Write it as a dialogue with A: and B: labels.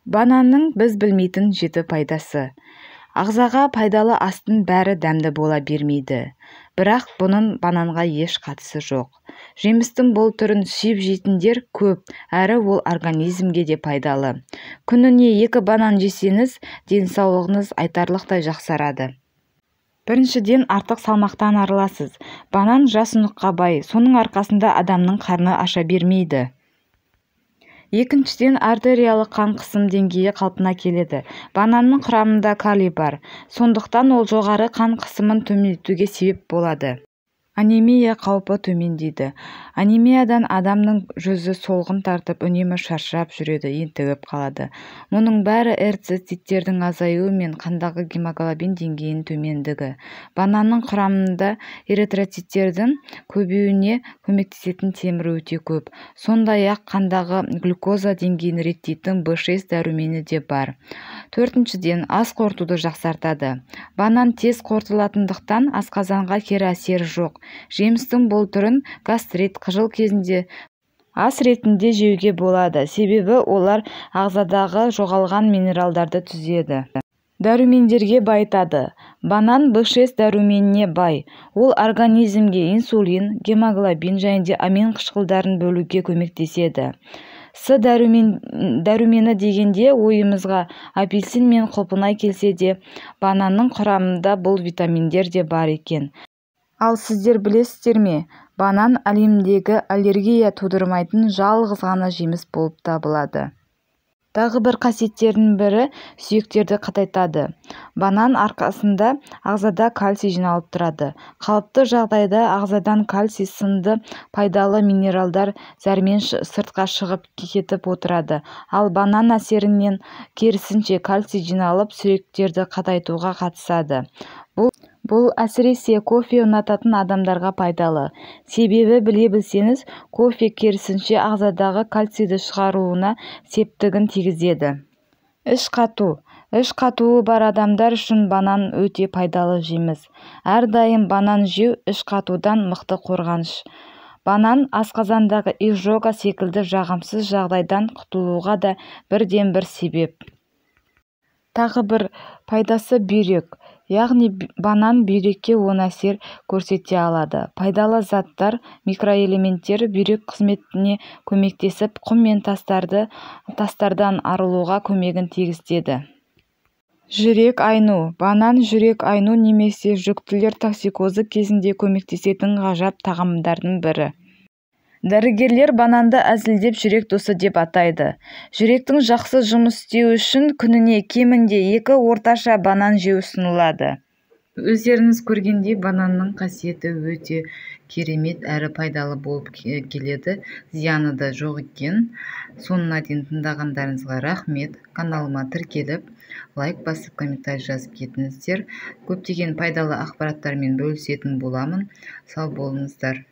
A: Бананның біз білмейтін 7 пайдасы. Ағзаға пайдалы астың бәрі дәмді бола бермейді. Бірақ бұның бананға еш қатысы жоқ. Жемістің бұл түрін сүйіп жейтіндер көп, әрі ол организмге де пайдалы. Күніне 2 банан жесеңіз, денсаулығыңыз айтарлықтай жақсарады. Біріншіден, артық салмақтан арыласыз. Банан жасұныққа бай, соның арқасында адамның қарны аша бермейді. Екіншіден, артериялық қан қысым деңгейі қалпына келеді. Бананның құрамында калий бар, сондықтан ол жоғары қан қысымын төмендетуге себеп болады. Анемия қаупі төмендейді. Анемиядан адамның жүзі солғын тартып, үнемі шаршап жүреді, ентігіп қалады. Мұның бәрі эритроциттердің азаюы мен қандағы гемоглобин деңгейінің төмендігі. Бананның құрамында эритроциттердің көбеюіне көмектесетін темір өте көп. Сондай-ақ қандағы глюкоза деңгейін реттейтін B6 дәрумені де бар. Төртіншіден, ас қорытуды жақсартады. Банан тез қорытылатындықтан асқазанға кері әсері жоқ. Жемістің бұл түрін гастрит, қыжыл кезінде ас ретінде жеуге болады, себебі олар ағзадағы жоғалған минералдарды түзеді. Дәрумендерге байытады. Банан B6 дәруменіне бай. Ол организмге инсулин, гемоглобин және амин қышқылдарын бөлуге көмектеседі. С дәрумені дегенде ойымызға апельсин мен құлпынай келсе де, бананның құрамында бұл витаминдер де бар екен. Ал сіздер білесіздер ме? Банан әлемдегі аллергия тудырмайтын жалғыз ғана жеміс болып табылады. Тағы бір қасиеттерінің бірі сүйектерді қатайтады. Банан арқасында ағзада кальций жиналып тұрады. Қалыпты жағдайда ағзадан кальций сынды пайдалы минералдар зәрмен сыртқа шығып кетіп отырады. Ал банан әсерінен керісінше кальций жиналып сүйектерді қатайтуға қатысады. Бұл әсіресе кофе ұнататын адамдарға пайдалы. Себебі біле білсеңіз, кофе керісінше ағзадағы кальцийді шығаруына септігін тигізеді. Іш қату. Іш қатуы бар адамдар үшін банан өте пайдалы жеміс. Әрдайым банан жеу іш қатудан мықты қорғаныш. Банан асқазандағы изжога секілді жағымсыз жағдайдан құтылуға да бірден-бір себеп. Тағы бір пайдасы бүйрек. Яғни банан бүйрекке оң әсер көрсете алады. Пайдалы заттар, микроэлементтер бүйрек қызметіне көмектесіп, құм мен тастардан арылуға көмегін тигізеді. Жүрек айну. Банан жүрек айну немесе жүктілер токсикозы кезінде көмектесетін ғажап тағамдардың бірі. Дәрігерлер бананды әзілдеп жүрек досы деп атайды. Жүректің жақсы жұмыс істеуі үшін күніне кемінде 2 орташа банан жеу ұсынылады. Өздеріңіз көргендей, бананның қасиеті өте керемет әрі пайдалы болып келеді. Зияны да жоқ екен. Соңына дейін тыңдағандарыңызға рахмет. Каналыма тіркеліп, лайк басып, комментарий жазып кетіңіздер. Көптеген пайдалы ақпараттармен бөлісетін боламын. Сау болыңыздар.